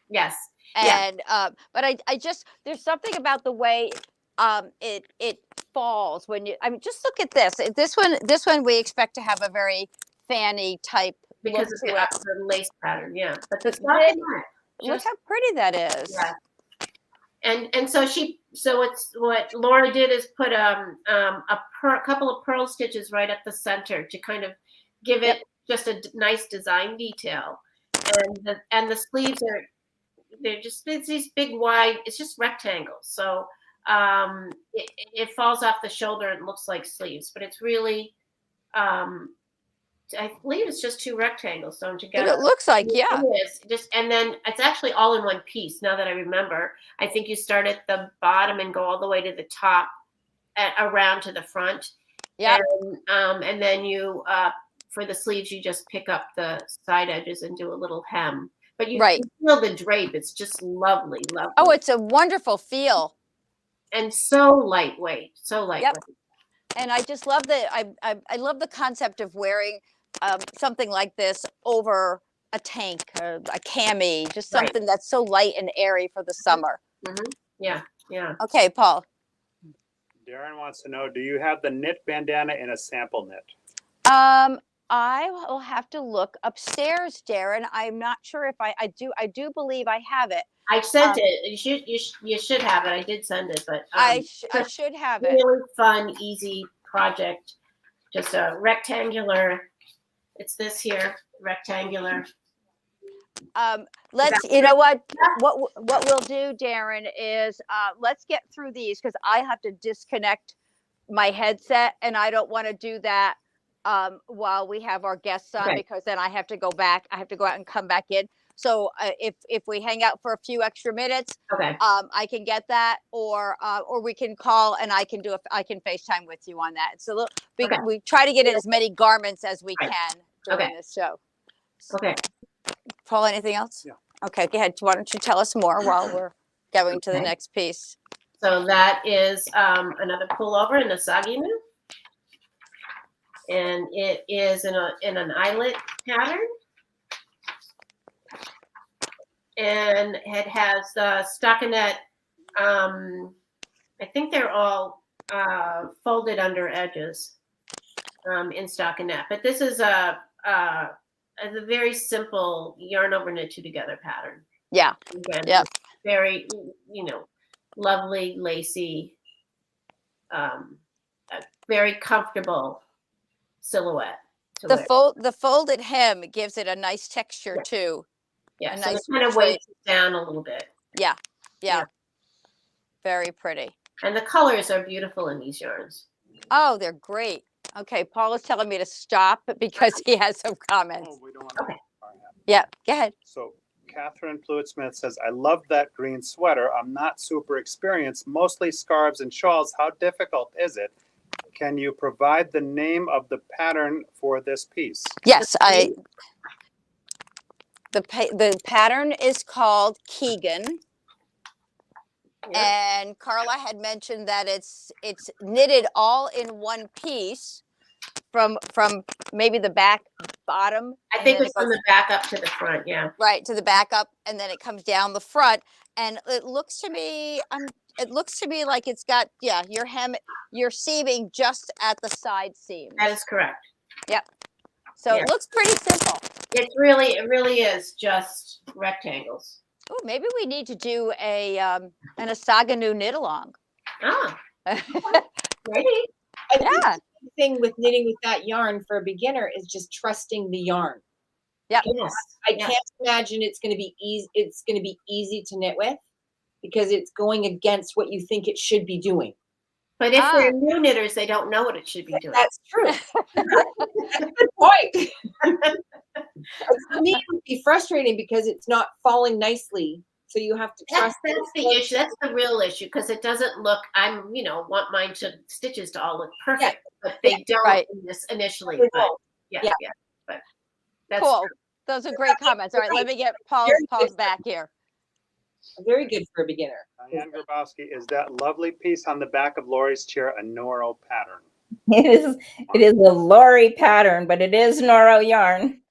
Yes. And but I just, there's something about the way it falls when you, I mean, just look at this. This one we expect to have a very fanny type because look of to it. the lace pattern. Yeah. But Look how pretty that is. Yeah. And so it's what Laura did is put a couple of purl stitches right up the center to kind of give it just a nice design detail. And the sleeves it's these big wide, it's just rectangles. So it falls off the shoulder and looks like sleeves, but it's really I believe it's just 2 rectangles sewn together. It looks like, yeah. It is. And then it's actually all in one piece. Now that I remember, I think you start at the bottom and go all the way to the top, around to the front. Yeah. And then you, for the sleeves, you just pick up the side edges and do a little hem. But you can feel the drape. It's just lovely, lovely. Oh, it's a wonderful feel. And so lightweight, so lightweight. Yep. And I just love I love the concept of wearing something like this over a tank, or a cami, just something that's so light and airy for the summer. Yeah, yeah. Okay, Paul. Darren wants to know, do you have the knit bandana in a sample knit? I will have to look upstairs, Darren. I'm not sure if I do. I do believe I have it. I sent it. You should have it. I did send it, but I should have it. Really fun, easy project. Just a rectangular. It's this here, rectangular. Let's. You know what? What we'll do, Darren, is let's get through these because I have to disconnect my headset, and I don't want to do that while we have our guests on, because then I have to go back. I have to go out and come back in. So if we hang out for a few extra minutes, I can get that, or we can call and I can FaceTime with you on that. So we try to get in as many garments as we can during this show. Okay. Paul, anything else? Yeah. Okay, go ahead. Why don't you tell us more while we're going to the next piece? So that is another pullover in a saginu. And it is in an eyelet pattern. And it has the stockinette. I think they're all folded under edges in stockinette. But this is a very simple yarn over knit 2 together pattern. Yeah. Again, yeah. Very, lovely, lacy, very comfortable silhouette. The folded hem gives it a nice texture too. Yeah, so it kind of weights it down a little bit. Yeah. Very pretty. And the colors are beautiful in these yarns. Oh, they're great. Okay, Paul is telling me to stop because he has some comments. Oh, we don't want to. Yeah, go ahead. So Catherine Fluid-Smith says, I love that green sweater. I'm not super experienced, mostly scarves and shawls. How difficult is it? Can you provide the name of the pattern for this piece? Yes, the pattern is called Keegan. Yeah. And Carla had mentioned that it's knitted all in one piece from maybe the back bottom. I think it's from the back up to the front, yeah. Right, to the back up, and then it comes down the front. And it looks to me like it's got, your seaming just at the side seam. That is correct. Yep. So it looks pretty simple. It really is just rectangles. Oh, maybe we need to do an Asaganu knit along. Ah, ready? I think Yeah. the thing with knitting with that yarn for a beginner is just trusting the yarn. Yep. Yes. I yes. can't imagine it's going to be easy. It's going to be easy to knit with because it's going against what you think it should be doing. But if they're new knitters, they don't know what it should be doing. That's true. That's a good point. For me, it would be frustrating because it's not falling nicely. So you have to trust. That's the issue. That's the real issue because it doesn't look. Want mine stitches to all look perfect, but they don't Right. initially. They But won't. yeah. But that's Cool. true. Those are great comments. All right, let me get Paul's back here. Very good for a beginner. Diane Grabowski, is that lovely piece on the back of Lori's chair a Noro pattern? It is a Lori pattern, but it is Noro yarn.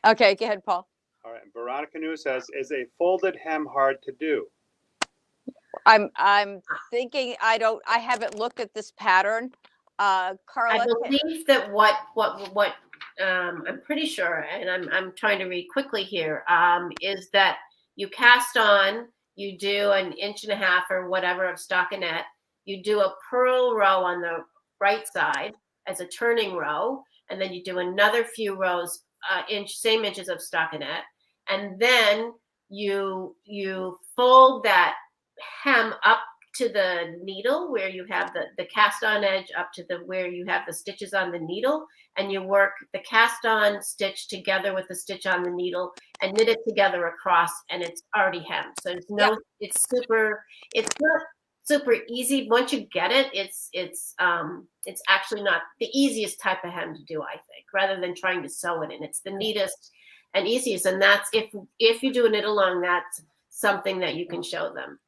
Okay, go ahead, Paul. All right. Veronica New says, is a folded hem hard to do? I'm thinking I haven't looked at this pattern. Carla, I believe that what I'm pretty sure, and I'm trying to read quickly here, is that you cast on, you do 1.5 inches or whatever of stockinette, you do a purl row on the right side as a turning row, and then you do another few rows, same inches of stockinette, and then you fold that hem up to the needle where you have the cast on edge up to where you have the stitches on the needle, and you work the cast on stitch together with the stitch on the needle and knit it together across, and it's already hemmed. So it's not super easy. Once you get it, it's actually not the easiest type of hem to do, I think, rather than trying to sew it in. It's the neatest and easiest, and that's if you do a knit along, that's something that you can show them.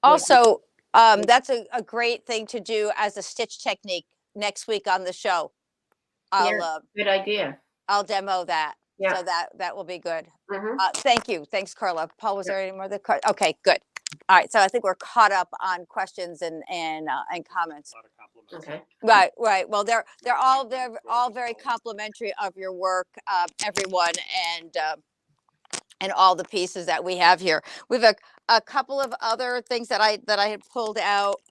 also, that's a great thing to do as a stitch technique next week on the show. Good idea. I'll demo that. Yeah. So that will be good. Mhm. Thank you. Thanks, Carla. Paul, was there any more? Okay, good. All right. So I think we're caught up on questions and comments. A lot of compliments. Okay. Right. Well, they're all very complimentary of your work, everyone, and all the pieces that we have here. We have a couple of other things that I had pulled out.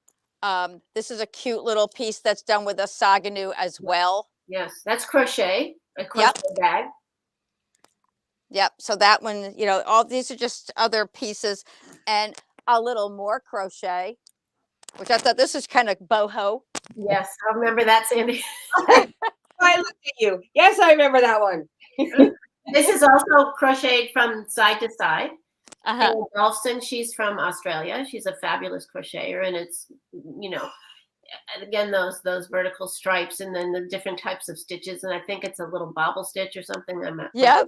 This is a cute little piece that's done with a saganu as well. Yes, that's crochet. A crochet bag. Yep. So that one, all these are just other pieces, and a little more crochet, which I thought this was kind of boho. Yes, I remember that, Sandy. I looked at you. Yes, I remember that one. This is also crocheted from side to side. Uh-huh. And Ralston, she's from Australia. She's a fabulous crocheter, and it's again those vertical stripes, and then the different types of stitches. And I think it's a little bobble stitch or something. I remember. Yeah,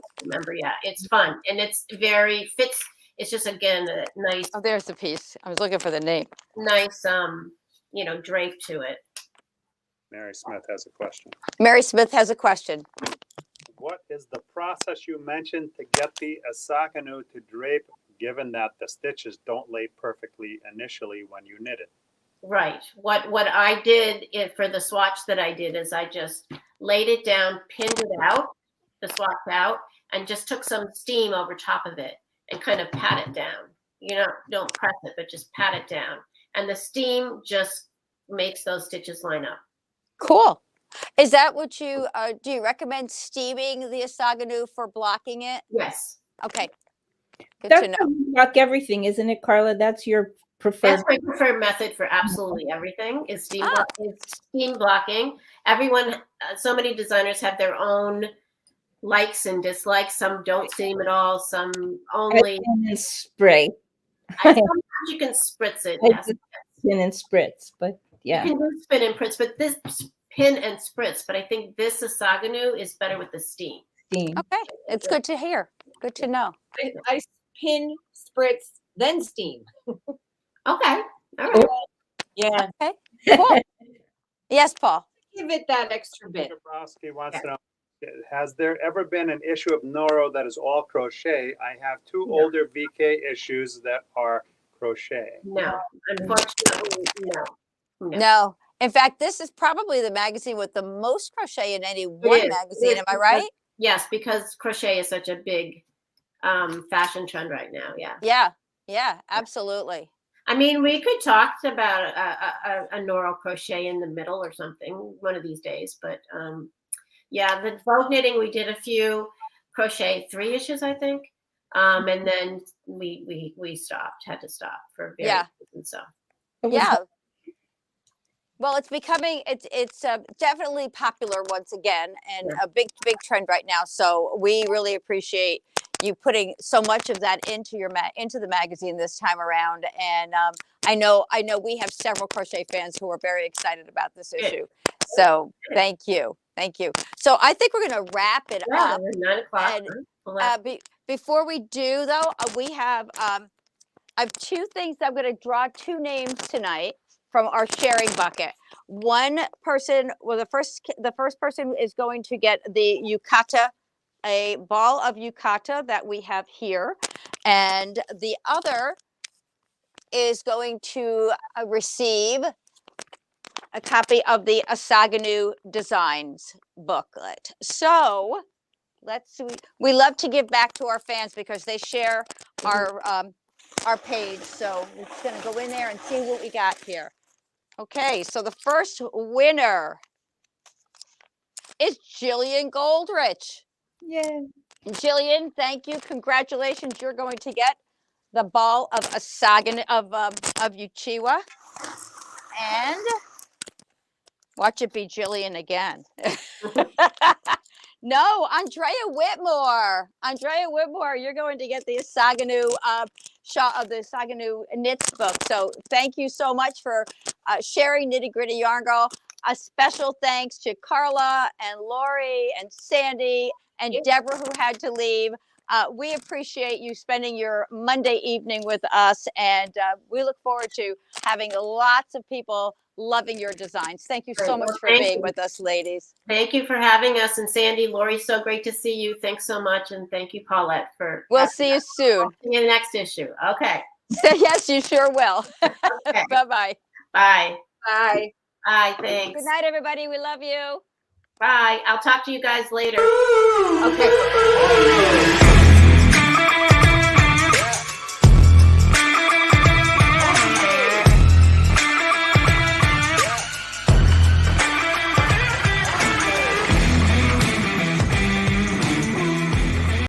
it's fun, and it's very fits. It's just again a nice. Oh, there's the piece. I was looking for the name. Nice, drape to it. Mary Smith has a question. Mary Smith has a question. What is the process you mentioned to get the asaganu to drape, given that the stitches don't lay perfectly initially when you knit it? Right. What I did for the swatch that I did is I just laid it down, pinned it out, the swatch out, and just took some steam over top of it and kind of pat it down. Don't press it, but just pat it down. And the steam just makes those stitches line up. Cool. Is that what do you recommend steaming the asaganu for blocking it? Yes. Okay. Good That's to know. how you block everything, isn't it, Carla? That's your preferred. That's my preferred method for absolutely everything is steam blocking. Everyone, so many designers have their own likes and dislikes. Some don't steam at all. Some only And spray. sometimes you can spritz it. I Yes. just spin and spritz, but yeah. You can do spin and spritz, but this pin and spritz. But I think this asaganu is better with the steam. Steam. Okay. It's good to hear. Good to know. I pin, spritz, then steam. Okay. All right. Yeah. Okay. Cool. Yes, Paul. Give it that extra bit. Dabrowski wants to know, has there ever been an issue of Noro that is all crochet? I have two older VK issues that are crochet. No, unfortunately, no. No. In fact, this is probably the magazine with the most crochet in any one magazine. Am I right? Yes, because crochet is such a big fashion trend right now. Yeah. Yeah. Yeah, absolutely. I mean, we could talk about a Noro crochet in the middle or something one of these days. But yeah, the boat knitting, we did a few crochet 3 inches, I think. And then we stopped, had to stop for various reasons. So Yeah. Well, it's becoming, it's definitely popular once again, and a big trend right now. So we really appreciate you putting so much of that into your into the magazine this time around. And I know we have several crochet fans who are very excited about this issue. So thank you. So I think we're going to wrap it up. 9 o'clock. And, before we do, though, we have I have 2 things. I'm going to draw 2 names tonight from our sharing bucket. One person, well, the first person is going to get the yukata, a ball of yukata that we have here, and the other is going to receive a copy of the Asaganu Designs booklet. So let's see. We love to give back to our fans because they share our page. So we're just going to go in there and see what we got here. Okay, so the first winner is Jillian Goldrich. Yay. Jillian, thank you. Congratulations. You're going to get the ball of Asaganu of Uchiwa. And watch it be Jillian again. No, Andrea Whitmore. Andrea Whitmore, you're going to get the Asaganu shot of the Asaganu knits book. So thank you so much for sharing Nitty Gritty Yarn Girl. A special thanks to Carla and Lori and Sandy and Deborah, who had to leave. We appreciate you spending your Monday evening with us, and we look forward to having lots of people loving your designs. Thank you so much for being with us, ladies. Thank you for having us. And Sandy, Lori, so great to see you. Thanks so much. And thank you, Paulette, for We'll see you soon. We'll see you in the next issue. Okay. Yes, you sure will. Okay. Bye-bye. Bye. Bye. Bye. Thanks. Good night, everybody. We love you. Bye. I'll talk to you guys later. Okay.